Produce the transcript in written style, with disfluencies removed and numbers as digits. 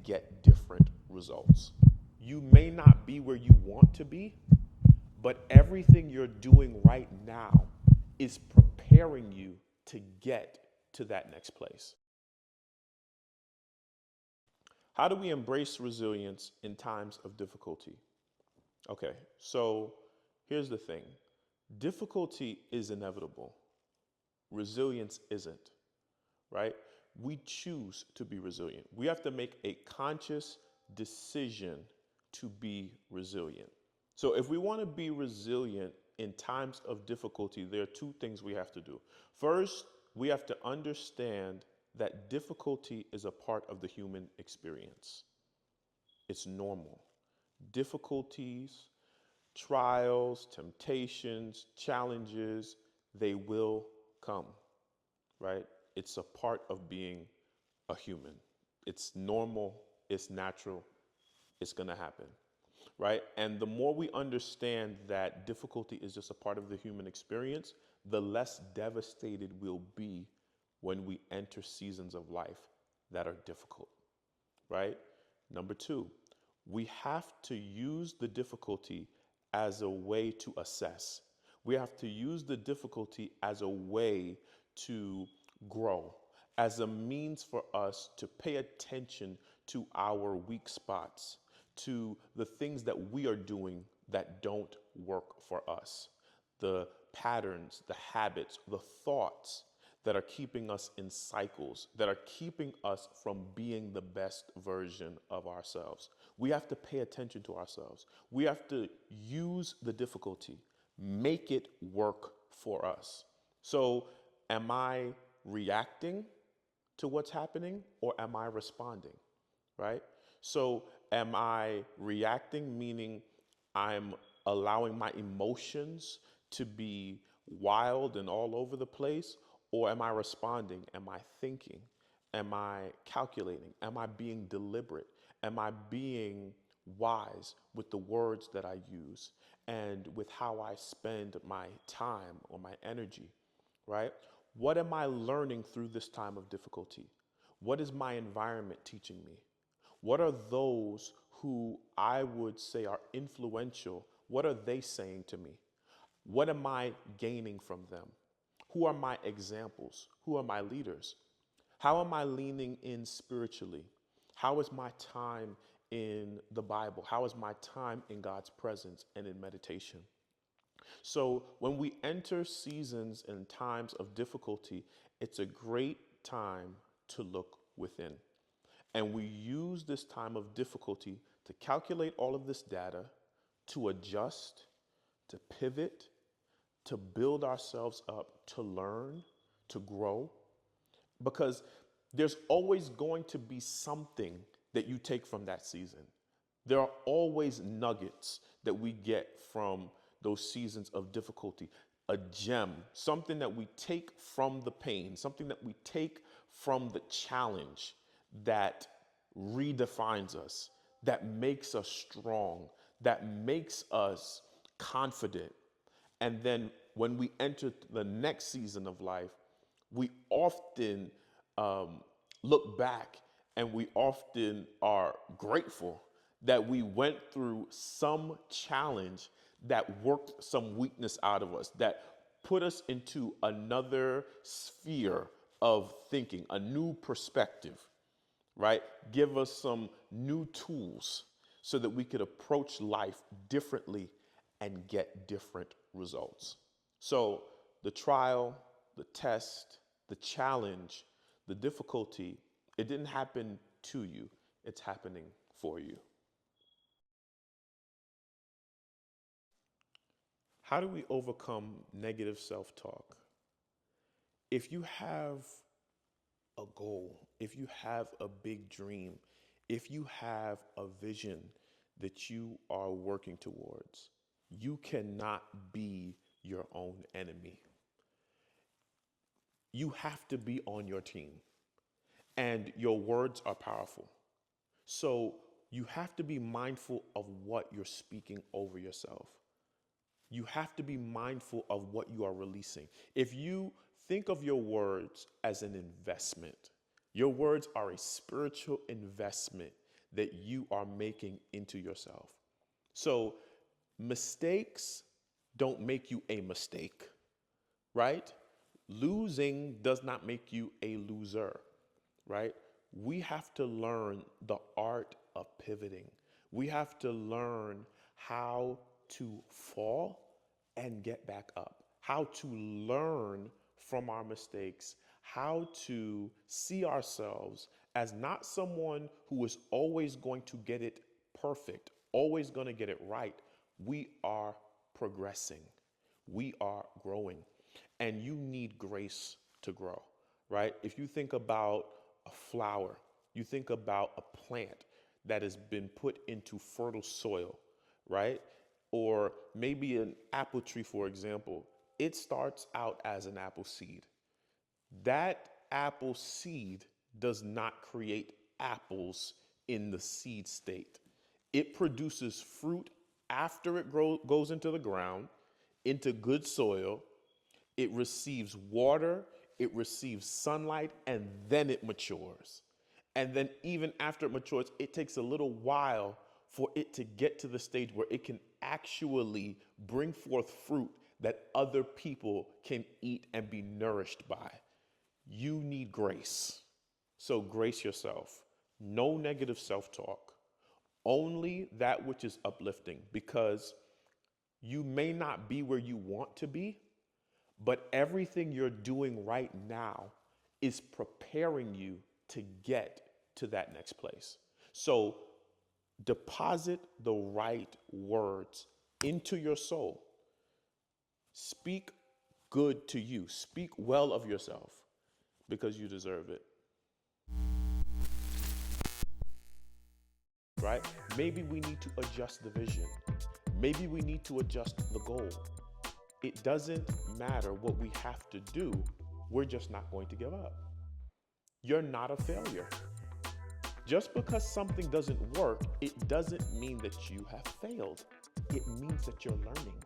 get different results. You may not be where you want to be, but everything you're doing right now is preparing you to get to that next place. How do we embrace resilience in times of difficulty? Okay, so here's the thing, difficulty is inevitable, resilience isn't, right? We choose to be resilient. We have to make a conscious decision to be resilient. So, if we want to be resilient in times of difficulty, there are two things we have to do. First, we have to understand that difficulty is a part of the human experience. It's normal. Difficulties, trials, temptations, challenges, they will come, right? It's a part of being a human. It's normal, it's natural, it's going to happen, right? And the more we understand that difficulty is just a part of the human experience, the less devastated we'll be when we enter seasons of life that are difficult, right? Number two, we have to use the difficulty as a way to assess. We have to use the difficulty as a way to grow, as a means for us to pay attention to our weak spots, to the things that we are doing that don't work for us, the patterns, the habits, the thoughts that are keeping us in cycles, that are keeping us from being the best version of ourselves. We have to pay attention to ourselves. We have to use the difficulty, make it work for us. So, am I reacting to what's happening or am I responding? Right? So, am I reacting, meaning I'm allowing my emotions to be wild and all over the place? Or am I responding? Am I thinking? Am I calculating? Am I being deliberate? Am I being wise with the words that I use and with how I spend my time or my energy, right? What am I learning through this time of difficulty? What is my environment teaching me? What are those who I would say are influential? What are they saying to me? What am I gaining from them? Who are my examples? Who are my leaders? How am I leaning in spiritually? How is my time in the Bible? How is my time in God's presence and in meditation? So, when we enter seasons and times of difficulty, it's a great time to look within. And we use this time of difficulty to calculate all of this data, to adjust, to pivot, to build ourselves up, to learn, to grow, because there's always going to be something that you take from that season. There are always nuggets that we get from those seasons of difficulty, a gem, something that we take from the pain, something that we take from the challenge that redefines us, that makes us strong, that makes us confident. And then when we enter the next season of life, we often look back and we often are grateful that we went through some challenge that worked some weakness out of us, that put us into another sphere of thinking, a new perspective, right? Give us some new tools so that we could approach life differently and get different results. So the trial, the test, the challenge, the difficulty, it didn't happen to you, it's happening for you. How do we overcome negative self talk? If you have a goal, if you have a big dream, if you have a vision that you are working towards, you cannot be your own enemy. You have to be on your team, and your words are powerful. So you have to be mindful of what you're speaking over yourself. You have to be mindful of what you are releasing. If you think of your words as an investment, your words are a spiritual investment that you are making into yourself. So mistakes don't make you a mistake, right? Losing does not make you a loser, right? We have to learn the art of pivoting. We have to learn how to fall and get back up, how to learn from our mistakes, how to see ourselves as not someone who is always going to get it perfect, always going to get it right. We are progressing, we are growing, and you need grace to grow, right? If you think about a flower, you think about a plant that has been put into fertile soil, right? Or maybe an apple tree, for example, it starts out as an apple seed. That apple seed does not create apples in the seed state. It produces fruit after it goes into the ground, into good soil. It receives water, it receives sunlight, and then it matures. And then even after it matures, it takes a little while for it to get to the stage where it can actually bring forth fruit that other people can eat and be nourished by. You need grace. So grace yourself. No negative self-talk. Only that which is uplifting, because you may not be where you want to be, but everything you're doing right now is preparing you to get to that next place. So deposit the right words into your soul. Speak good to you. Speak well of yourself, because you deserve it. Right? Maybe we need to adjust the vision. Maybe we need to adjust the goal. It doesn't matter what we have to do. We're just not going to give up. You're not a failure. Just because something doesn't work, it doesn't mean that you have failed. It means that you're learning.